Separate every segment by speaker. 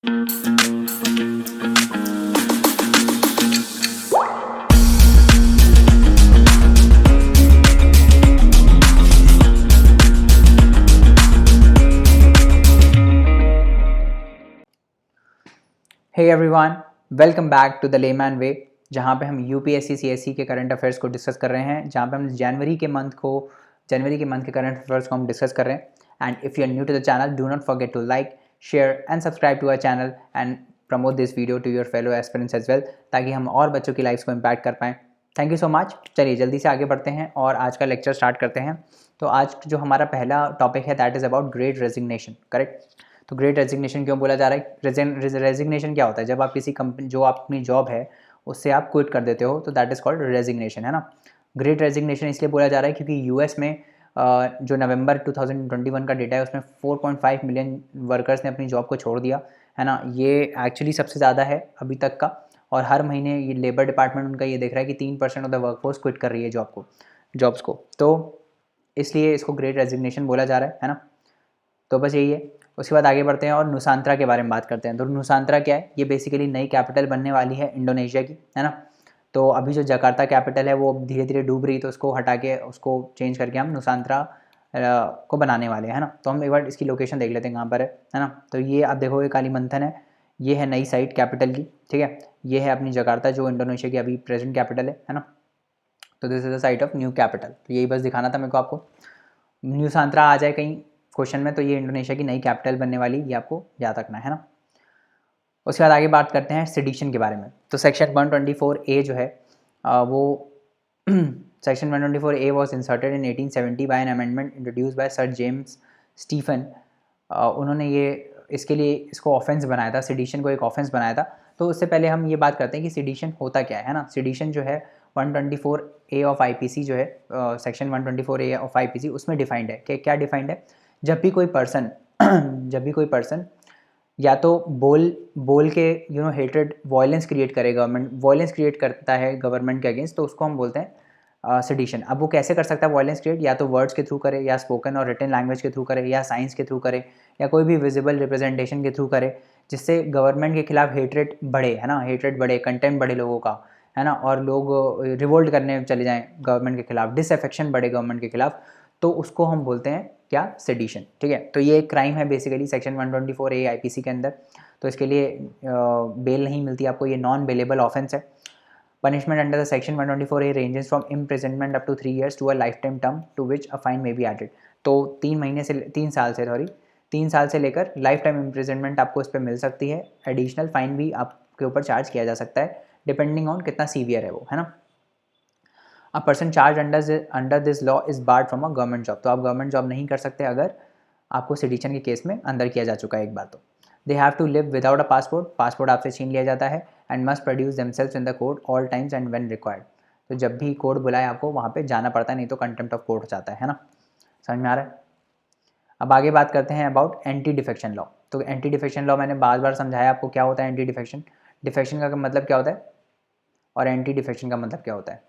Speaker 1: Hey everyone, welcome back to the layman way, जहाँ पे हम यूपीएससी सीएससी के करंट अफेयर्स को डिस्कस कर रहे हैं, जहाँ पे हम जनवरी के मंथ के करंट अफेयर्स को हम डिस्कस कर रहे हैं। And if you are new to the channel, do not forget to like, share and subscribe to our channel and promote this video to your fellow aspirants as well, ताकि हम और बच्चों की लाइफ्स को impact कर पाएँ। Thank you so much. चलिए जल्दी से आगे बढ़ते हैं और आज का लेक्चर स्टार्ट करते हैं। तो आज जो हमारा पहला टॉपिक है that is about great resignation, correct. तो ग्रेट रेजिग्नेशन क्यों बोला जा रहा है? रेजिग्नेशन क्या होता है? जब आप किसी कंपनी, जो अपनी जॉब है उससे आप क्विट कर देते हो, तो दैट इज़ कॉल्ड रेजिग्नेशन, है ना। ग्रेट रेजिग्नेशन इसलिए बोला जा रहा है क्योंकि यूएस में जो नवंबर 2021 का डेटा है उसमें 4.5 मिलियन वर्कर्स ने अपनी जॉब को छोड़ दिया, है ना। ये एक्चुअली सबसे ज़्यादा है अभी तक का, और हर महीने ये लेबर डिपार्टमेंट उनका ये देख रहा है कि 3% ऑफ द वर्कफोर्स क्विट कर रही है जॉब्स को, तो इसलिए इसको ग्रेट रेजिग्नेशन बोला जा रहा है ना। तो बस यही है। उसके बाद आगे बढ़ते हैं और नुसांत्रा के बारे में बात करते हैं। तो नुसांत्रा क्या है? ये बेसिकली नई कैपिटल बनने वाली है इंडोनेशिया की, है ना। तो अभी जो जकार्ता कैपिटल है वो धीरे धीरे डूब रही, तो उसको हटा के, उसको चेंज करके हम नुसांत्रा को बनाने वाले हैं ना। तो हम एक बार इसकी लोकेशन देख लेते हैं कहाँ पर है ना। तो ये आप देखो, ये कालीमंथन है, ये है नई साइट कैपिटल की, ठीक है। ये है अपनी जकार्ता जो इंडोनेशिया की अभी प्रेजेंट कैपिटल है ना। तो this is the site of new capital. तो यही बस दिखाना था मेरे को आपको। न्यूसांत्रा आ जाए कहीं क्वेश्चन में तो ये इंडोनेशिया की नई कैपिटल बनने वाली, ये आपको याद रखना है ना। उसके बाद आगे बात करते हैं सेडिशन के बारे में। तो सेक्शन 124A जो है वो section 124A was inserted in 1870 by an amendment introduce by sir James Stephen. उन्होंने ये इसके लिए इसको ऑफेंस बनाया था, सेडिशन को एक ऑफेंस बनाया था। तो उससे पहले हम ये बात करते हैं कि सेडिशन होता क्या है ना। सेडिशन जो है 124A ऑफ आईपीसी जो है, सेक्शन 124A ऑफ आईपीसी, उसमें डिफाइंड है कि क्या डिफाइंड है। जब भी कोई पर्सन या तो बोल के हेट्रेड वायलेंस क्रिएट करे, वायलेंस क्रिएट करता है गवर्नमेंट के अगेंस्ट, तो उसको हम बोलते हैं सेडिशन। अब वो कैसे कर सकता है वायलेंस क्रिएट? या तो वर्ड्स के थ्रू करे, या स्पोकन और रिटन लैंग्वेज के थ्रू करे, या साइंस के थ्रू करे, या कोई भी विजिबल रिप्रेजेंटेशन के थ्रू करे, जिससे गवर्नमेंट के खिलाफ हेट्रेड बढ़े, है ना। हेट्रेड बढ़े, कंटेंट बढ़े लोगों का, है ना, और लोग रिवोल्ट करने चले जाएं गवर्नमेंट के खिलाफ, डिसअफेक्शन बढ़े गवर्नमेंट के खिलाफ, तो उसको हम बोलते हैं क्या? सेडिशन, ठीक है। तो ये एक क्राइम है बेसिकली सेक्शन 124A आईपीसी के अंदर। तो इसके लिए बेल नहीं मिलती आपको, ये नॉन बेलेबल ऑफेंस है। Punishment under the section 124A ranges from imprisonment up to 3 years to a life time term to which a fine may be added. तो 3 साल से लेकर लाइफ टाइम इम्प्रिजनमेंट आपको इस पर मिल सकती है। एडिशनल फाइन भी आपके ऊपर चार्ज किया जा सकता है, डिपेंडिंग ऑन कितना सीवियर है वो, है ना। A person charge under this law is barred from a government job. तो आप गवर्नमेंट जॉब नहीं कर सकते अगर आपको सेडिशन के केस में अंदर किया जा चुका है एक बार तो। They have to live without a passport, passport आपसे छीन लिया जाता है। And must produce themselves in the court all times and when required. तो जब भी कोर्ट बुलाए आपको वहाँ पे जाना पड़ता है, नहीं तो कंटेम्प्ट ऑफ कोर्ट हो जाता है ना। समझ में आ रहा है? अब आगे बात करते हैं अबाउट एंटी डिफेक्शन लॉ। तो एंटी डिफेक्शन लॉ मैंने बार बार समझाया आपको क्या होता है एंटी डिफेक्शन। डिफेक्शन का मतलब क्या होता है और एंटी डिफेक्शन का मतलब क्या होता है।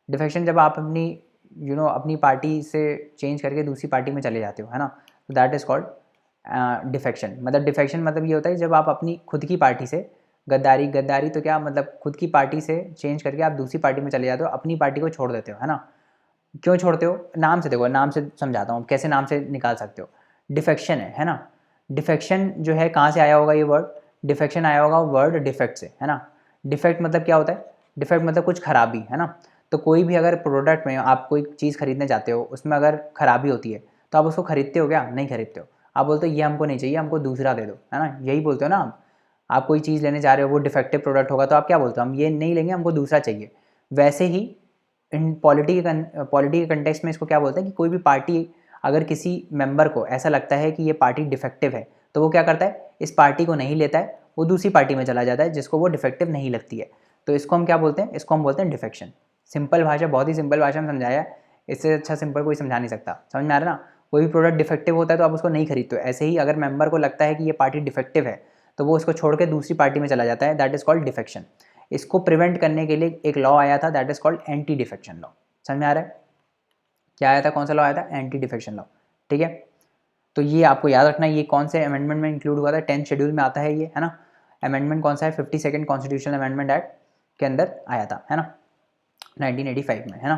Speaker 1: डिफेक्शन जब आप अपनी पार्टी से चेंज करके दूसरी पार्टी में चले जाते हो, है ना, तो दैट इज़ कॉल्ड डिफेक्शन। मतलब डिफेक्शन मतलब ये होता है जब आप अपनी खुद की पार्टी से गद्दारी तो क्या मतलब, खुद की पार्टी से चेंज करके आप दूसरी पार्टी में चले जाते हो, अपनी पार्टी को छोड़ देते हो, है ना। क्यों छोड़ते हो? नाम से देखो, नाम से समझाता हूँ कैसे नाम से निकाल सकते हो। डिफेक्शन है ना। डिफेक्शन जो है कहाँ से आया होगा ये वर्ड? डिफेक्शन आया होगा वर्ड डिफेक्ट से, है ना। डिफेक्ट मतलब क्या होता है? डिफेक्ट मतलब कुछ खराबी, है ना। तो कोई भी अगर प्रोडक्ट में आप कोई चीज़ खरीदने जाते हो, उसमें अगर खराबी होती है तो आप उसको खरीदते हो क्या? नहीं खरीदते हो। आप बोलते हो ये हमको नहीं चाहिए, हमको दूसरा दे दो, है ना, यही बोलते हो ना आप कोई चीज़ लेने जा रहे हो, वो डिफेक्टिव प्रोडक्ट होगा तो आप क्या बोलते हो? हम ये नहीं लेंगे, हमको दूसरा चाहिए। वैसे ही इन पॉलिटी के कंटेक्स्ट में इसको क्या बोलते हैं कि कोई भी पार्टी अगर किसी मेंबर को ऐसा लगता है कि ये पार्टी डिफेक्टिव है, तो वो क्या करता है? इस पार्टी को नहीं लेता है, वो दूसरी पार्टी में चला जाता है जिसको वो डिफेक्टिव नहीं लगती है। तो इसको हम क्या बोलते हैं? इसको हम बोलते हैं डिफेक्शन। सिंपल भाषा, बहुत ही सिंपल भाषा में समझाया है, इससे अच्छा सिंपल कोई समझा नहीं सकता। समझ में आ रहा है ना? कोई भी प्रोडक्ट डिफेक्टिव होता है तो आप उसको नहीं खरीदते हो। ऐसे ही अगर मेंबर को लगता है कि ये पार्टी डिफेक्टिव है तो वो उसको छोड़ के दूसरी पार्टी में चला जाता है, दैट इज़ कॉल्ड डिफेक्शन। इसको प्रिवेंट करने के लिए एक लॉ आया था, that is called anti defection law. समझ में आ रहा है? क्या आया था? कौन सा लॉ आया था? एंटी डिफेक्शन लॉ, ठीक है। तो ये आपको याद रखना है, ये कौन से अमेंडमेंट में इंक्लूड हुआ था, 10th शेड्यूल में आता है ये, है ना। अमेंडमेंट कौन सा है, 52nd कॉन्स्टिट्यूशनल अमेंडमेंट एक्ट के अंदर आया था, है ना, 1985 में, है ना।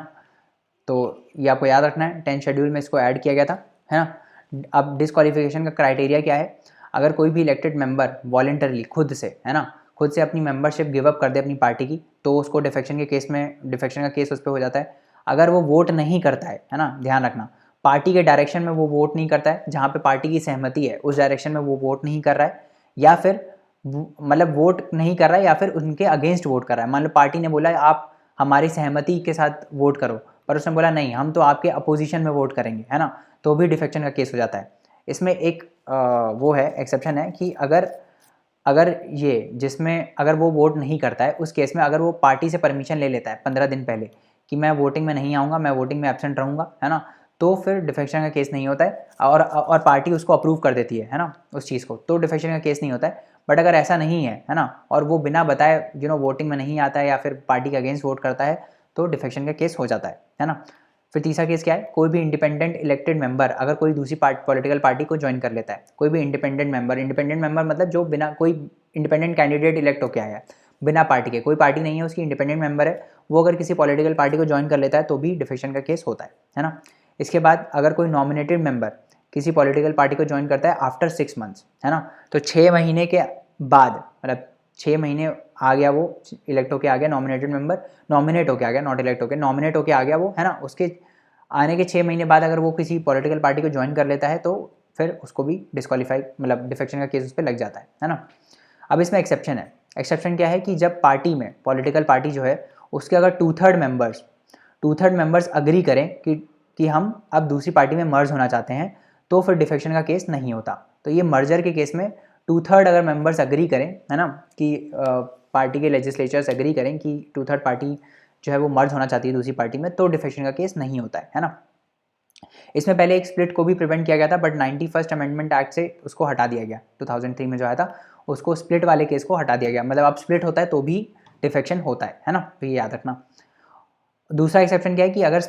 Speaker 1: तो ये आपको याद रखना है, 10th शेड्यूल में इसको ऐड किया गया था, है ना। अब डिस्क्वालिफिकेशन का क्राइटेरिया क्या है, अगर कोई भी इलेक्टेड मेंबर वॉलेंटरली खुद से, है ना, खुद से अपनी मेंबरशिप गिव अप कर दे अपनी पार्टी की, तो उसको डिफेक्शन के केस में, डिफेक्शन का केस उस पर हो जाता है। अगर वो वोट नहीं करता है ना, ध्यान रखना, पार्टी के डायरेक्शन में वो वोट नहीं करता है, जहाँ पे पार्टी की सहमति है उस डायरेक्शन में वो वोट नहीं कर रहा है, या फिर मतलब वोट नहीं कर रहा है या फिर उनके अगेंस्ट वोट कर रहा है। मान लो पार्टी ने बोला आप हमारी सहमति के साथ वोट करो, पर उसने बोला नहीं हम तो आपके अपोजिशन में वोट करेंगे, है ना, तो भी डिफेक्शन का केस हो जाता है। इसमें एक वो है, एक्सेप्शन है कि अगर अगर ये जिसमें अगर वो वोट नहीं करता है, उस केस में अगर वो पार्टी से परमिशन ले लेता है 15 दिन पहले कि मैं वोटिंग में नहीं आऊँगा, मैं वोटिंग में एब्सेंट रहूँगा, है ना, तो फिर डिफेक्शन का केस नहीं होता है, और पार्टी उसको अप्रूव कर देती है ना, उस चीज़ को, तो डिफेक्शन का केस नहीं होता है। बट अगर ऐसा नहीं है ना, और वो बिना बताए वोटिंग में नहीं आता है या फिर पार्टी के अगेंस्ट वोट करता है, तो डिफेक्शन का केस हो जाता है ना। फिर तीसरा केस क्या है, कोई भी इंडिपेंडेंट इलेक्टेड मेंबर अगर कोई दूसरी पॉलिटिकल पार्टी को ज्वाइन कर लेता है, कोई भी इंडिपेंडेंट मेंबर मतलब जो बिना कोई इंडिपेंडेंट कैंडिडेट इलेक्ट होकर आया है बिना पार्टी के, कोई पार्टी नहीं है उसकी, इंडिपेंडेंट मेंबर है, वो अगर किसी पॉलिटिकल पार्टी को ज्वाइन कर लेता है तो भी डिफेक्शन का केस होता है ना। इसके बाद अगर कोई नॉमिनेटेड मेंबर किसी पॉलिटिकल पार्टी को ज्वाइन करता है आफ्टर 6 मंथ्स, है ना, तो 6 महीने के बाद, मतलब 6 महीने आ गया वो, इलेक्ट होके आ गया नॉमिनेटेड मेंबर, नॉमिनेट होके आ गया, नॉट इलेक्ट होके, नॉमिनेट होके आ गया वो, है ना, उसके आने के 6 महीने बाद अगर वो किसी पॉलिटिकल पार्टी को ज्वाइन कर लेता है तो फिर उसको भी डिस्क्वालीफाई, मतलब डिफेक्शन का केस उस पर लग जाता है ना। अब इसमें एक्सेप्शन है, एक्सेप्शन क्या है कि जब पार्टी में, पॉलिटिकल पार्टी जो है उसके अगर 2/3 मेंबर्स अग्री करें कि हम अब दूसरी पार्टी में मर्ज होना चाहते हैं, तो फिर डिफेक्शन का केस नहीं होता। तो ये मर्जर के केस में 2/3 अगर मेंबर्स अग्री करें, है ना, कि पार्टी के लेजिस्लेचर्स एग्री करें कि 2/3 पार्टी जो है वो मर्ज होना चाहती है दूसरी पार्टी में, तो डिफेक्शन का केस नहीं होता है ना। इसमें पहले एक स्प्लिट को भी प्रिवेंट किया गया था, बट 91st अमेंडमेंट एक्ट से उसको हटा दिया गया, 2003 में जो आया था उसको, स्प्लिट वाले केस को हटा दिया गया, मतलब अब स्प्लिट होता है तो भी डिफेक्शन होता है ना, तो ये याद रखना। दूसरा एक्सेप्शन क्या है कि अगर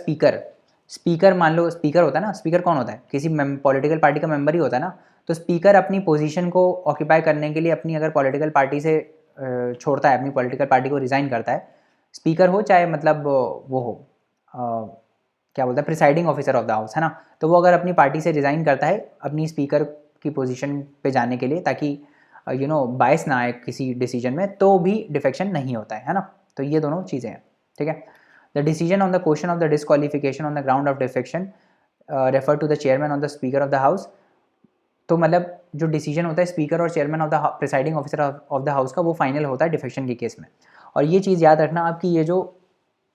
Speaker 1: स्पीकर मान लो, स्पीकर होता है ना, स्पीकर कौन होता है, किसी पॉलिटिकल पार्टी का मेंबर ही होता है ना, तो स्पीकर अपनी पोजीशन को ऑक्यूपाई करने के लिए अपनी अगर पॉलिटिकल पार्टी से छोड़ता है, अपनी पॉलिटिकल पार्टी को रिज़ाइन करता है, स्पीकर हो चाहे मतलब वो हो क्या बोलते हैं, presiding officer of the house, है ना, तो वो अगर अपनी पार्टी से रिज़ाइन करता है अपनी स्पीकर की पोजीशन पे जाने के लिए, ताकि बायस ना आए किसी डिसीजन में, तो भी डिफेक्शन नहीं होता है ना। तो ये दोनों चीज़ें हैं, ठीक है। The decision on the question of the disqualification on the ground of defection refer to the chairman on the speaker of the house. तो मतलब जो डिसीजन होता है स्पीकर और chairman of the presiding officer of the house का, वो final होता है डिफेक्शन के केस में। और ये चीज़ याद रखना आपकी, ये जो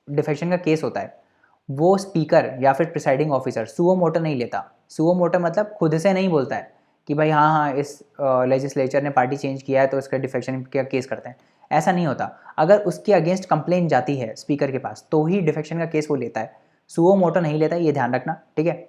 Speaker 1: डिफेक्शन का केस होता है वो स्पीकर या फिर प्रिसाइडिंग ऑफिसर सुओ मोटो नहीं लेता। सुओ मोटो मतलब खुद से नहीं बोलता है कि भाई हाँ इस लेजिस्लेचर ने पार्टी चेंज किया है तो इसका डिफेक्शन का केस करते हैं, ऐसा नहीं होता। अगर उसके अगेंस्ट कंप्लेंट जाती है स्पीकर के पास तो ही डिफेक्शन का केस वो लेता है, सुओ मोटो नहीं लेता, ये ध्यान रखना, ठीक है।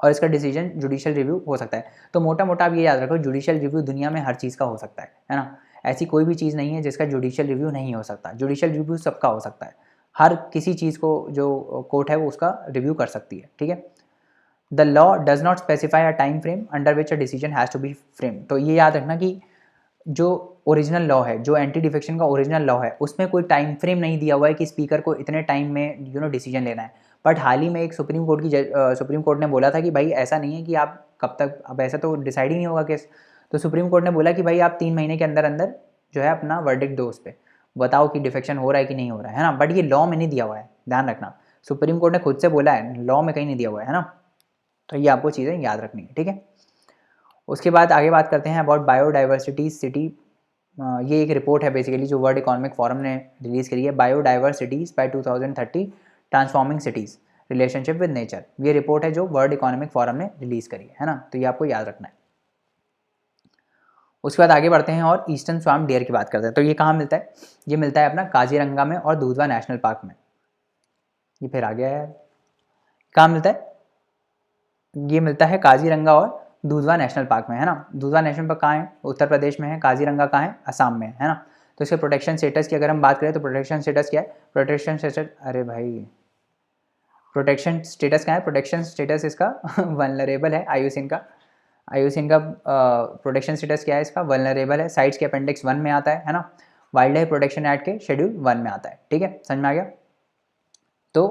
Speaker 1: और इसका डिसीजन जुडिशियल रिव्यू हो सकता है। तो मोटा मोटा आप ये याद रखो, जुडिशियल रिव्यू दुनिया में हर चीज़ का हो सकता है ना, ऐसी कोई भी चीज़ नहीं है जिसका जुडिशियल रिव्यू नहीं हो सकता। जुडिशियल रिव्यू सबका हो सकता है, हर किसी चीज़ को जो कोर्ट है वो उसका रिव्यू कर सकती है, ठीक है। The law does not specify a time frame under which a decision has to be frame. तो ये याद रखना कि जो ओरिजिनल लॉ है, जो एंटी डिफेक्शन का ओरिजिनल लॉ है, उसमें कोई टाइम फ्रेम नहीं दिया हुआ है कि स्पीकर को इतने टाइम में डिसीजन लेना है। बट हाल ही में एक सुप्रीम कोर्ट ने बोला था कि भाई ऐसा नहीं है कि आप कब तक, अब ऐसा तो डिसाइड ही नहीं होगा केस, तो सुप्रीम कोर्ट ने बोला कि भाई आप 3 महीने के अंदर अंदर जो है अपना वर्डिक्ट दो, उस पर बताओ कि डिफेक्शन हो रहा है कि नहीं हो रहा है ना। बट ये लॉ में नहीं दिया हुआ है, ध्यान रखना, सुप्रीम कोर्ट ने खुद से बोला है, लॉ में कहीं नहीं दिया हुआ है ना। तो ये आपको चीज़ें याद रखनी है, ठीक है। उसके बाद आगे बात करते हैं अबाउट बायोडाइवर्सिटी सिटी। ये एक रिपोर्ट है बेसिकली जो वर्ल्ड इकोनॉमिक फोरम ने रिलीज़ करी है, biodiversities by 2030 transforming cities relationship with nature. ये रिपोर्ट है जो वर्ल्ड इकोनॉमिक फोरम ने रिलीज़ करी है ना, तो ये आपको याद रखना है। उसके बाद आगे बढ़ते हैं और ईस्टर्न स्वाम्प डियर की बात करते हैं। तो ये कहाँ मिलता है, ये मिलता है अपना काजीरंगा में और दूधवा नेशनल पार्क में। ये फिर आ गया है, कहाँ मिलता है, ये मिलता है काजीरंगा और दूधवा नेशनल पार्क में, है ना। दूधवा नेशनल पार्क कहाँ है, उत्तर प्रदेश में है। काजीरंगा कहाँ है, असम में है ना। तो इसके प्रोटेक्शन स्टेटस की अगर हम बात करें तो प्रोटेक्शन स्टेटस क्या है, प्रोटेक्शन स्टेटस, अरे भाई प्रोटेक्शन स्टेटस क्या है, प्रोटेक्शन स्टेटस इसका वनरेबल है, आयुसीन का, IUCN का प्रोटेक्शन स्टेटस क्या है इसका, वल्नरेबल है, साइट्स के अपेंडिक्स 1 में आता है ना, वाइल्ड लाइफ प्रोटेक्शन एक्ट के शेड्यूल 1 में आता है, ठीक है, समझ में आ गया। तो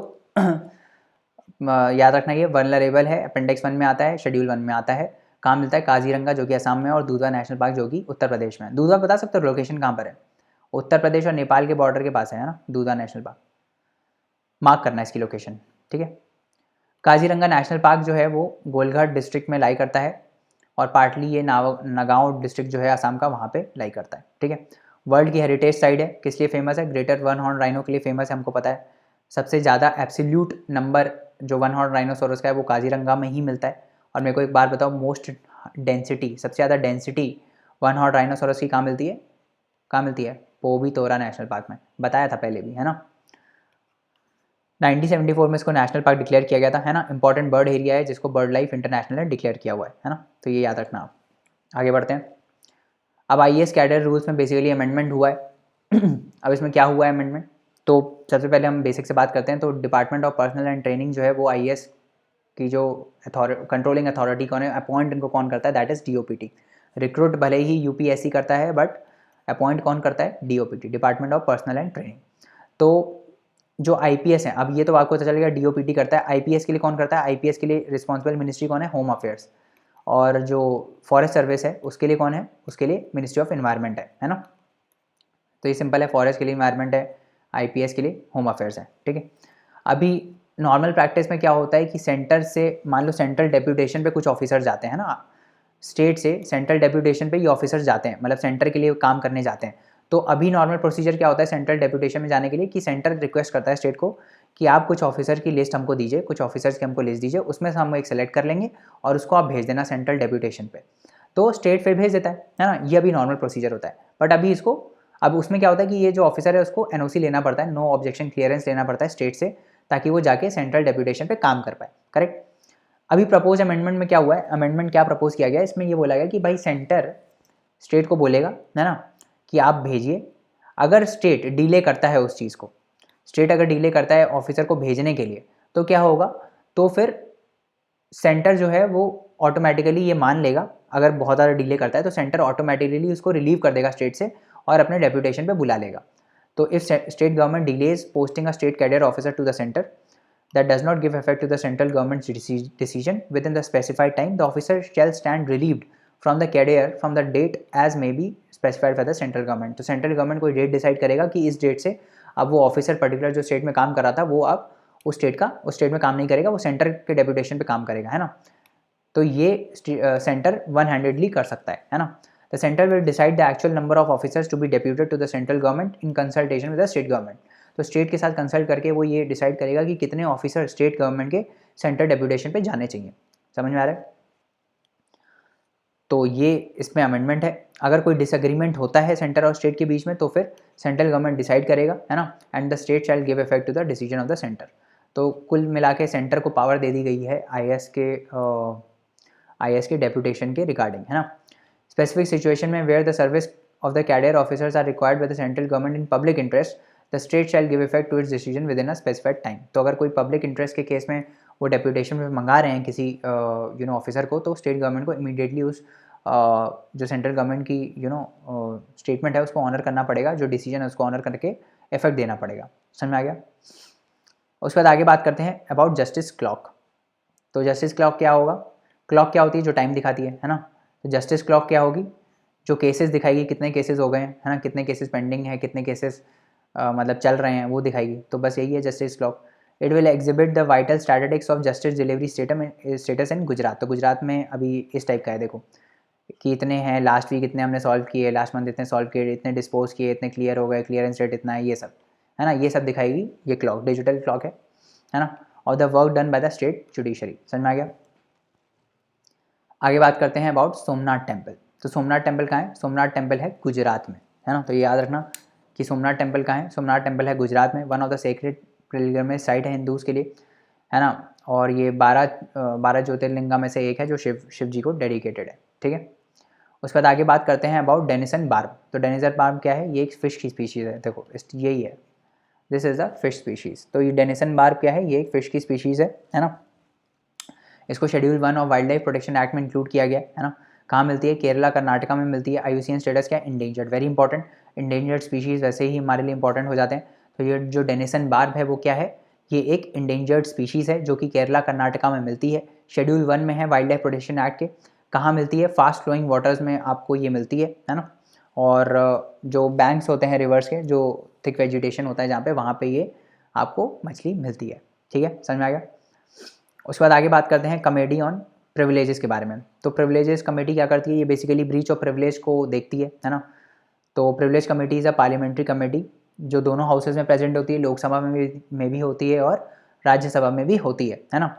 Speaker 1: याद रखना ये वल्नरेबल है, अपेंडिक्स 1 में आता है, शेड्यूल 1 में आता है। कहाँ मिलता है, काजीरंगा जो कि असम में, और दूधवा नेशनल पार्क जो कि उत्तर प्रदेश में है। दूधवा बता सकते हो लोकेशन कहाँ पर है, उत्तर प्रदेश और नेपाल के बॉर्डर के पास है ना दूधवा नेशनल पार्क, मार्क करना है इसकी लोकेशन, ठीक है। काजीरंगा नेशनल पार्क जो है वो गोलघाट डिस्ट्रिक्ट में लाई करता है, और पार्टली ये नगांव डिस्ट्रिक्ट जो है असम का, वहाँ पे लाई करता है, ठीक है। वर्ल्ड की हेरिटेज साइट है, किस लिए फेमस है, ग्रेटर वन हॉर्न राइनो के लिए फेमस है, हमको पता है। सबसे ज़्यादा एब्सोल्यूट नंबर जो वन हॉर्न राइनोसोरस का है वो काजीरंगा में ही मिलता है। और मेरे को एक बात बताओ, मोस्ट डेंसिटी, सबसे ज़्यादा डेंसिटी वन हॉर्न राइनोसोरस की कहाँ मिलती है, कहाँ मिलती है, पोबीतोरा नेशनल पार्क में, बताया था पहले भी, है ना। 1974 में इसको नेशनल पार्क डिक्लेयर किया गया था, है ना। इंपॉर्टेंट बर्ड एरिया है जिसको बर्ड लाइफ इंटरनेशनल ने डिक्लेयर किया हुआ है ना। तो ये याद रखना आप। आगे बढ़ते हैं। अब IAS कैडर रूल्स में बेसिकली अमेंडमेंट हुआ है। अब इसमें क्या हुआ है अमेंडमेंट, तो सबसे पहले हम बेसिक से बात करते हैं। तो department of personal and training जो है वो IAS की जो कंट्रोलिंग अथॉरिटी कौन है, अपॉइंट इनको कौन करता है, दैट इज़ DOPT। रिक्रूट भले ही UPSC करता है, बट अपॉइंट कौन करता है, DOPT, department of personal and training. तो जो IPS है, अब ये तो आपको पता चलेगा DOPT करता है, IPS के लिए कौन करता है, IPS के लिए रिस्पॉन्सिबल मिनिस्ट्री कौन है, होम अफेयर्स। और जो फॉरेस्ट सर्विस है उसके लिए कौन है, उसके लिए मिनिस्ट्री ऑफ एनवायरनमेंट है ना। तो ये सिंपल है, फॉरेस्ट के लिए एनवायरनमेंट है, IPS के लिए होम अफेयर्स है, ठीक है। अभी नॉर्मल प्रैक्टिस में क्या होता है कि सेंटर से, मान लो सेंट्रल डेप्यूटेशन पे कुछ ऑफिसर जाते हैं ना, स्टेट से सेंट्रल डेप्यूटेशन पे ये ऑफिसर्स जाते हैं, मतलब सेंटर के लिए काम करने जाते हैं। तो अभी नॉर्मल प्रोसीजर क्या होता है सेंट्रल डेप्यूटेशन में जाने के लिए, कि सेंटर रिक्वेस्ट करता है स्टेट को कि आप कुछ ऑफिसर की लिस्ट हमको दीजिए, कुछ ऑफिसर्स की हमको लिस्ट दीजिए, उसमें से हम एक सेलेक्ट कर लेंगे और उसको आप भेज देना सेंट्रल डेप्यूटेशन पे। तो स्टेट फिर भेज देता है ना, ये अभी नॉर्मल प्रोसीजर होता है। बट अभी इसको, अब उसमें क्या होता है कि ये जो ऑफिसर है उसको NOC लेना पड़ता है, नो ऑब्जेक्शन क्लियरेंस लेना पड़ता है स्टेट से, ताकि वो जाके सेंट्रल डेप्यूटेशन पे काम कर पाए, करेक्ट। अभी प्रपोज अमेंडमेंट में क्या हुआ है, अमेंडमेंट क्या प्रपोज किया गया है, इसमें ये बोला गया कि भाई सेंटर स्टेट को बोलेगा, है ना, कि आप भेजिए। अगर स्टेट डिले करता है उस चीज़ को, स्टेट अगर डिले करता है ऑफिसर को भेजने के लिए, तो क्या होगा, तो फिर सेंटर जो है वो ऑटोमेटिकली ये मान लेगा, अगर बहुत ज़्यादा डिले करता है तो सेंटर ऑटोमेटिकली उसको रिलीव कर देगा स्टेट से और अपने डेप्यूटेशन पे बुला लेगा। तो if state government delays posting a state cadre officer to the centre that does not give effect to the central government's decision within the specified time, the officer shall stand relieved from the career from the date as may be specified by the central government। तो central government कोई date decide करेगा कि इस date से अब वो officer particular जो state में काम कर रहा था वो अब उस स्टेट में काम नहीं करेगा, वो सेंटर के डेप्यूटेशन पे काम करेगा, है ना। तो ये सेंटर वन हैंडेडली कर सकता है ना। The centre will decide the actual number of officers to be deputed to the central government in consultation with the state government. तो स्टेट के साथ कंसल्ट करके वो ये डिसाइड करेगा कि कितने ऑफिसर स्टेट गवर्नमेंट के सेंटर डेप्यूटेशन पे जाने चाहिए। समझ में आ रहा है। तो ये इसमें अमेंडमेंट है। अगर कोई डिसएग्रीमेंट होता है सेंटर और स्टेट के बीच में तो फिर सेंट्रल गवर्नमेंट डिसाइड करेगा, है ना, and the state shall give effect to the decision of the centre. तो कुल मिला के सेंटर को पावर दे दी गई है IAS के डेप्यूटेशन के रिगार्डिंग, है ना। स्पेसिफिक सिचुएशन में where the service of the cadre officers are required by the central government in public interest, the state shall give effect to its decision within a specified time. तो अगर कोई public interest के case में वो deputation में मंगा रहे हैं किसी ऑफिसर को, तो स्टेट गवर्नमेंट को इमीडिएटली उस जो सेंट्रल गवर्नमेंट की स्टेटमेंट है उसको ऑनर करना पड़ेगा, जो डिसीजन है उसको ऑनर करके इफेक्ट देना पड़ेगा। समझ में आ गया। उसके बाद आगे बात करते हैं अबाउट जस्टिस क्लॉक। तो जस्टिस क्लॉक क्या होगा, क्लॉक क्या होती है, जो टाइम दिखाती है ना। तो जस्टिस क्लॉक क्या होगी, जो केसेस दिखाएगी, कितने केसेस हो गए हैं, है ना, कितने केसेस पेंडिंग है, कितने केसेस मतलब चल रहे हैं, वो दिखाएगी। तो बस यही है justice clock. It will exhibit the vital statistics of justice delivery status in Gujarat. तो गुजरात में अभी इस टाइप का है, देखो कि इतने हैं, लास्ट वीक इतने हमने सॉल्व किए, लास्ट मंथ इतने सॉल्व किए, इतने डिस्पोज किए, इतने क्लियर हो गए, क्लियरेंस रेट इतना है, ये सब, है ना, ये सब दिखाएगी ये क्लॉक, डिजिटल क्लॉक है ना। और the work done by the state judiciary. समझ में आ गया। आगे बात करते हैं अबाउट सोमनाथ टेम्पल। तो सोमनाथ टेम्पल कहाँ है, सोमनाथ टेम्पल है गुजरात में, है ना। तो ये याद रखना कि सोमनाथ टेम्पल कहाँ है, सोमनाथ टेम्पल है गुजरात में। One of the sacred pilgrimage site है हिंदूज़ के लिए, है ना। और ये 12 ज्योतिर्लिंगा में से एक है जो शिव जी को डेडिकेटेड है, ठीक है। उसके बाद आगे बात करते हैं अबाउट डेनिसन बार्ब। तो डेनिसन बार्ब क्या है, ये एक फ़िश की स्पीशीज़ है, देखो यही है, this is the fish species. तो ये डेनिसन बार्ब क्या है, ये एक फ़िश की स्पीशीज़ है ना। इसको schedule 1 of wild life protection act में इंक्लूड किया गया है ना। कहाँ मिलती है? केरला कर्नाटका में मिलती है। IUCN स्टेटस क्या है? Endangered, very important. Endangered species वैसे ही हमारे लिए इंपॉर्टेंट हो जाते हैं। तो ये जो डेनिसन बार्ब है वो क्या है? ये एक इंडेंजर्ड स्पीशीज़ है जो कि केरला कर्नाटका में मिलती है। शेड्यूल 1 में है वाइल्ड लाइफ प्रोटेक्शन एक्ट के। कहाँ मिलती है? फास्ट फ्लोइंग वाटर्स में आपको ये मिलती है ना। और जो बैंक्स होते हैं रिवर्स के, जो थिक वेजिटेशन होता है जहाँ पे, वहाँ पे ये आपको मछली मिलती है। ठीक है, समझ में आ गया? उसके बाद आगे बात करते हैं कमेटी ऑन प्रिविलेजेस के बारे में। तो प्रिविलेजेस कमेटी क्या करती है? ये बेसिकली ब्रीच ऑफ प्रिविलेज को देखती है ना। तो privilege committee is a parliamentary committee जो दोनों हाउसेज में प्रेजेंट होती है, लोकसभा में भी होती है और राज्यसभा में भी होती है ना।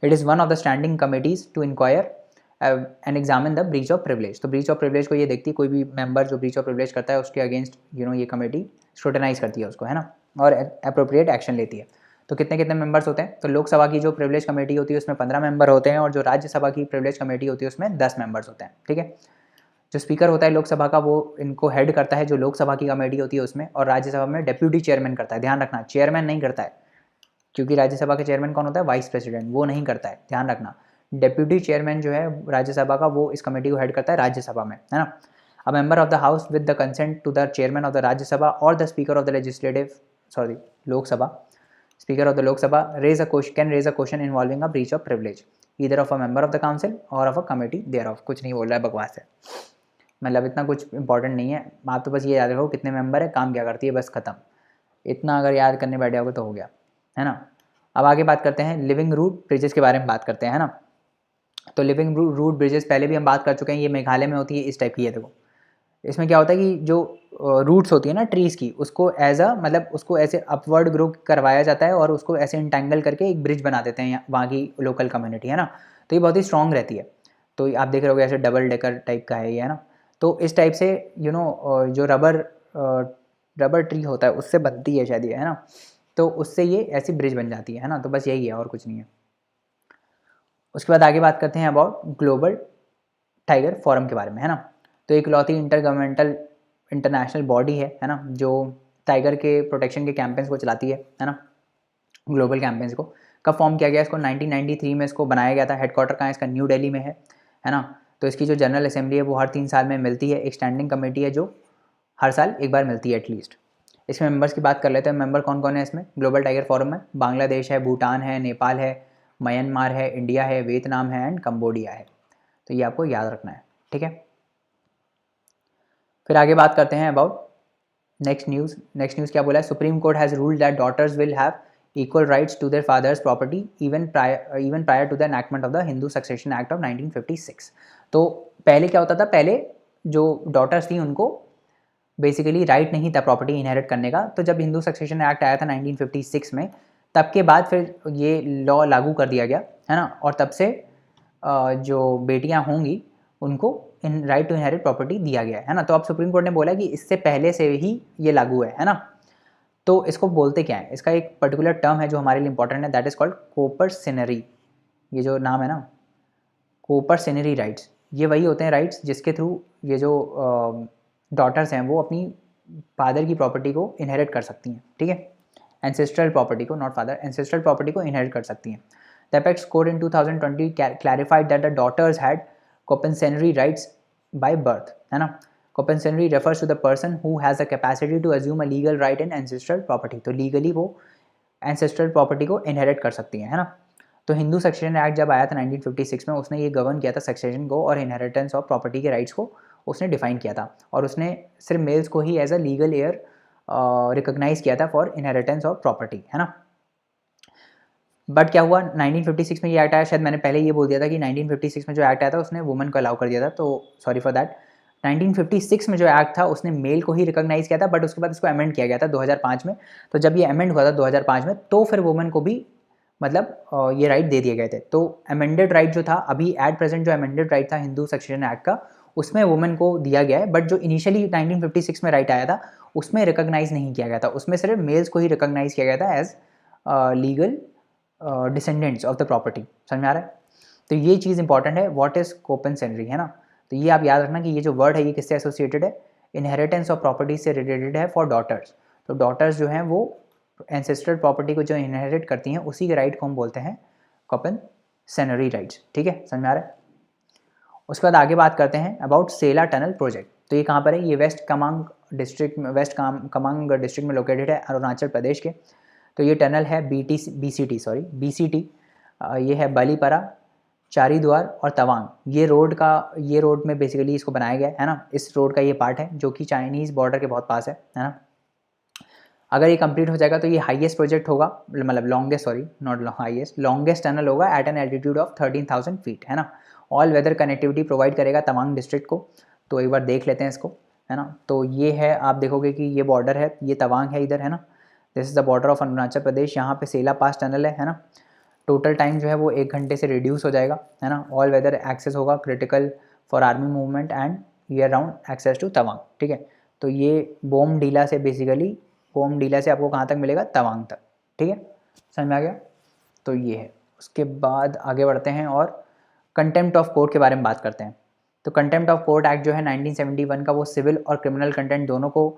Speaker 1: It is one of the standing committees to inquire and examine the breach of privilege. तो ब्रीच ऑफ प्रिविलेज को ये देखती है, कोई भी मेंबर जो ब्रीच ऑफ प्रिविलेज करता है उसके अगेंस्ट ये कमेटी स्क्रूटनाइज करती है उसको, है ना, और अप्रोप्रिएट एक्शन लेती है। तो कितने कितने मेंबर्स होते हैं? तो लोकसभा की जो प्रिविलेज कमेटी होती है उसमें 15 मेंबर होते हैं और जो राज्यसभा की प्रिविलेज कमेटी होती है उसमें 10 मेंबर्स होते हैं। ठीक है, जो स्पीकर होता है लोकसभा का वो इनको हेड करता है, जो लोकसभा की कमेटी होती है उसमें, और राज्यसभा में डेप्यूटी चेयरमैन करता है। ध्यान रखना, चेयरमैन नहीं करता है, क्योंकि राज्यसभा के चेयरमैन कौन होता है? वाइस प्रेसिडेंट, वो नहीं करता है। ध्यान रखना, डेप्यूटी चेयरमैन जो है राज्यसभा का वो इस कमेटी को हेड करता है राज्यसभा में, है ना। A member of the house with the consent to the chairman of the Rajya Sabha or the speaker of the Lok Sabha, speaker of the Lok Sabha can raise a question involving a breach of privilege either of a member of the council or of a committee thereof. कुछ नहीं बोल रहा है, बकवास है, मतलब इतना कुछ इंपॉर्टेंट नहीं है। आप तो बस ये याद रखो कितने मेंबर है, काम क्या करती है, बस खत्म। इतना अगर याद करने बैठ जाओगे तो हो गया, है ना। अब आगे बात करते हैं लिविंग रूट ब्रिजेस के बारे में बात करते हैं, है ना। तो लिविंग रूट ब्रिजेस पहले भी हम बात कर चुके हैं, ये मेघालय में होती है, इस टाइप की है। देखो इसमें क्या होता है कि जो रूट्स होती है ना ट्रीज़ की, उसको एज अ मतलब उसको ऐसे अपवर्ड ग्रो करवाया जाता है और उसको ऐसे इंटेंगल करके एक ब्रिज बना देते हैं वहाँ की लोकल कम्युनिटी, है ना। तो ये बहुत ही स्ट्रॉन्ग रहती है। तो आप देख रहे हो ऐसे डबल डेकर टाइप का है ये, है ना। तो इस टाइप से जो रबर ट्री होता है उससे बनती है शायद ये, है ना। तो उससे ये ऐसी ब्रिज बन जाती है ना। तो बस यही है और कुछ नहीं है। उसके बाद आगे बात करते हैं अबाउट ग्लोबल टाइगर फोरम के बारे में, है ना। तो इकलौती इंटरगवर्नमेंटल इंटरनेशनल बॉडी है ना, जो टाइगर के प्रोटेक्शन के कैंपेन्स को चलाती है ना, ग्लोबल कैंपेन्स को। कब फॉर्म किया गया इसको? 1993 में इसको बनाया गया था। हेडक्वार्टर कहाँ है इसका? न्यू दिल्ली में है ना। तो इसकी जो जनरल असेंबली है वो हर 3 साल में मिलती है। एक स्टैंडिंग कमेटी है जो हर साल एक बार मिलती है एटलीस्ट। इसमें मेंबर्स की बात कर लेते हैं। मेंबर कौन कौन है इसमें ग्लोबल टाइगर फोरम में? बांग्लादेश है, भूटान है, नेपाल है, म्यांमार है, इंडिया है, वियतनाम है एंड कंबोडिया है। तो ये आपको याद रखना है, ठीक है। फिर आगे बात करते हैं अबाउट नेक्स्ट न्यूज़ क्या बोला है? Supreme Court has ruled that daughters will have equal rights to their father's property even prior to the enactment of the Hindu succession act of 1956। तो पहले क्या होता था? पहले जो डॉटर्स थी उनको बेसिकली राइट नहीं था प्रॉपर्टी इनहेरिट करने का। तो जब हिंदू सक्सेशन एक्ट आया था 1956 में, तब के बाद फिर ये लॉ लागू कर दिया गया, है ना। और तब से जो बेटियां होंगी उनको इन राइट टू इनहेरिट प्रॉपर्टी दिया गया है ना। तो अब सुप्रीम कोर्ट ने बोला कि इससे पहले से ही ये लागू है ना। तो इसको बोलते क्या है? इसका एक पर्टिकुलर टर्म है जो हमारे लिए इंपॉर्टेंट है, दैट इज़ कॉल्ड कोपर्सिनरी। ये जो नाम है ना, कोपर्सिनरी राइट्स, ये वही होते हैं राइट्स जिसके थ्रू ये जो डॉटर्स हैं वो अपनी फादर की प्रॉपर्टी को इनहेरिट कर सकती हैं, ठीक है। एंसेस्ट्रल प्रॉपर्टी को, नॉट फादर, एंसेस्ट्रल प्रॉपर्टी को इनहेरिट कर सकती हैं। The apex code in 2020 clarified that the daughters had compensatory rights by birth, है ना। compensatory refers to the person who has the capacity to assume a legal right in ancestral property। तो legally वो ancestral property को inherit कर सकती हैं, है ना। तो हिंदू सक्सेशन एक्ट जब आया था 1956 में, उसने ये गवर्न किया था सक्सेशन को और इनहेरिटेंस ऑफ प्रॉपर्टी के राइट्स को उसने डिफाइन किया था। और उसने सिर्फ मेल्स को ही as a legal heir recognise किया था फॉर इनहेरिटेंस ऑफ प्रॉपर्टी, है ना। बट क्या हुआ 1956 में ये एक्ट आया, शायद मैंने पहले ये बोल दिया था कि 1956 में जो एक्ट आया था उसने वुमेन को अलाउ कर दिया था, तो सॉरी फॉर दैट। 1956 में जो एक्ट था उसने मेल को ही रिकॉग्नाइज किया था, बट उसके बाद इसको अमेंड किया गया था 2005 में। तो जब ये अमेंड हुआ था 2005 में, तो फिर वुमेन को भी मतलब ये राइट दे दिए गए थे। तो अमेंडेड राइट जो था अभी एट प्रेजेंट, जो अमेंडेड राइट था हिंदू सक्सेशन एक्ट का, उसमें वुमेन को दिया गया है। बट जो इनिशियली 1956 में राइट आया था उसमें रिकॉग्नाइज नहीं किया गया था, उसमें सिर्फ मेल्स को ही रिकॉग्नाइज किया गया था as legal descendants of the property. समझ में आ रहा है? तो ये चीज़ इंपॉर्टेंट है, व्हाट इज कोपेंसेंट्री, है ना। तो ये आप याद रखना कि ये जो वर्ड है ये किससे एसोसिएटेड है? इनहेरिटेंस ऑफ प्रॉपर्टी से रिलेटेड है फॉर डॉटर्स। तो डॉटर्स जो हैं वो एंसेस्ट्रल प्रॉपर्टी को जो इनहेरिट करती हैं उसी के राइट को हम बोलते हैं कोपेंसेंट्री, सेनरी राइट्स। ठीक है, समझ में आ रहा है। उसके बाद आगे बात करते हैं अबाउट सेला टनल प्रोजेक्ट। तो ये कहाँ पर है, ये वेस्ट कामेंग डिस्ट्रिक्ट में, वेस्ट कामेंग डिस्ट्रिक्ट में लोकेटेड है अरुणाचल प्रदेश के। तो ये टनल है BCT, ये है बालीपरा, चारीद्वार और तवांग। ये रोड में बेसिकली इसको बनाया गया है ना। इस रोड का ये पार्ट है जो कि चाइनीज़ बॉर्डर के बहुत पास है ना। अगर ये कंप्लीट हो जाएगा तो ये हाईएस्ट प्रोजेक्ट होगा, मतलब लॉन्गेस्ट टनल होगा at an altitude of 13,000 feet, है ना। ऑल वेदर कनेक्टिविटी प्रोवाइड करेगा तवांग डिस्ट्रिक्ट को। तो एक बार देख लेते हैं इसको, है ना। तो ये है, आप देखोगे कि ये बॉर्डर है, ये तवांग है इधर, है ना। This is the border of Arunachal Pradesh. यहाँ पे सेला पास टनल है ना। टोटल टाइम जो है वो 1 घंटे से रिड्यूस हो जाएगा, है ना। ऑल वेदर एक्सेस होगा, critical for army movement and year round access to Tawang. ठीक है, तो ये बोमडीला से आपको कहाँ तक मिलेगा, तवांग तक। ठीक है, समझ में आ गया। तो ये है। उसके बाद आगे बढ़ते हैं और कंटेम्प्ट ऑफ कोर्ट के बारे में बात करते हैं। तो कंटेम्प्ट ऑफ कोर्ट एक्ट जो है 1971 का, वो सिविल और क्रिमिनल कंटेंट दोनों को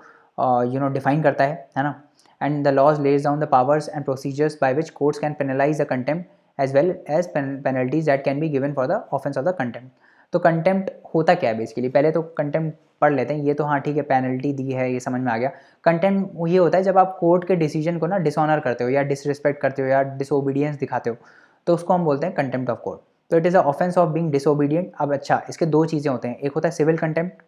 Speaker 1: डिफाइन करता है ना। And the laws lays down the powers and procedures by which courts can penalize the contempt as well as penalties that can be given for the offence of the contempt. तो contempt होता क्या है basically, पहले तो contempt पढ़ लेते हैं। ये तो हाँ ठीक है, पेनल्टी दी है, ये समझ में आ गया। कंटेम्प्ट ये होता है जब आप कोर्ट के डिसीजन को ना डिसऑनर करते हो या डिसरिस्पेक्ट करते हो या डिसओबीडियंस दिखाते हो, तो उसको हम बोलते हैं कंटेम्प्ट ऑफ कोर्ट। तो it is a offence of being disobedient. अब अच्छा, इसके 2 चीज़ें होते हैं, एक होता है सिविल कंटेम्प्ट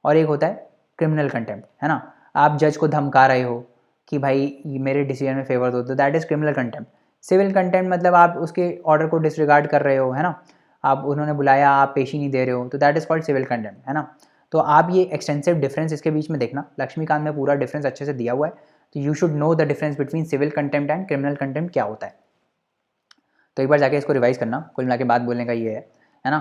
Speaker 1: और एक होता है क्रिमिनल कंटेम्प्ट, है ना। आप जज को धमका रहे हो कि भाई मेरे डिसीजन में फेवर दो, तो that is criminal contempt. Civil contempt मतलब आप उसके ऑर्डर को डिसरिगार्ड कर रहे हो, है ना। आप उन्होंने बुलाया, आप पेशी नहीं दे रहे हो, तो that is called civil contempt, है ना। तो आप ये एक्सटेंसिव डिफरेंस इसके बीच में देखना, लक्ष्मीकांत में पूरा डिफरेंस अच्छे से दिया हुआ है। तो you should know the difference between civil contempt and criminal contempt क्या होता है। तो एक बार जाके इसको रिवाइज करना। कुल मिला के बात बोलने का ये है ना।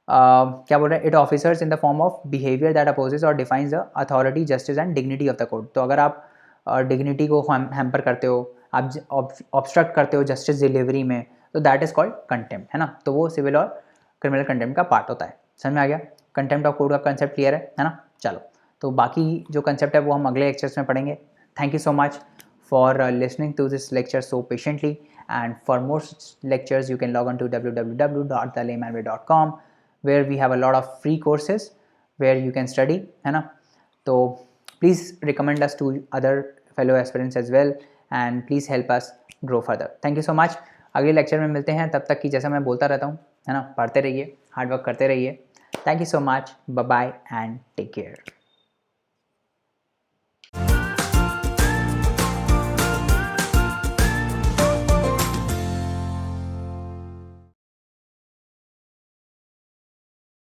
Speaker 1: क्या बोल रहे हैं, it officers in the form of behaviour that opposes or defiance the authority, justice and dignity of the court. तो अगर आप डिग्निटी को हैम्पर करते हो, आप ऑब्स्ट्रक्ट करते हो जस्टिस डिलीवरी में, तो दैट इज़ कॉल्ड कंटेम्प्ट, है ना। तो वो सिविल और क्रिमिनल कंटेम्प्ट का पार्ट होता है। समझ में आ गया, कंटेम्प्ट ऑफ कोर्ट का कंसेप्ट क्लियर है ना। चलो, तो बाकी जो कंसेप्ट है वो हम अगले लेक्चर्स में पढ़ेंगे। Thank you so much for listening to this lecture so patiently, and for more lectures you can log on to www.thelaymanway.com, where we have a lot of free courses where you can study, है ना। तो please recommend us to other fellow aspirants as well, and please help us grow further. Thank you so much. अगले lecture में मिलते हैं, तब तक की जैसा मैं बोलता रहता हूँ, है ना, पढ़ते रहिए, हार्ड वर्क करते रहिए। Thank you so much, bye bye and take care.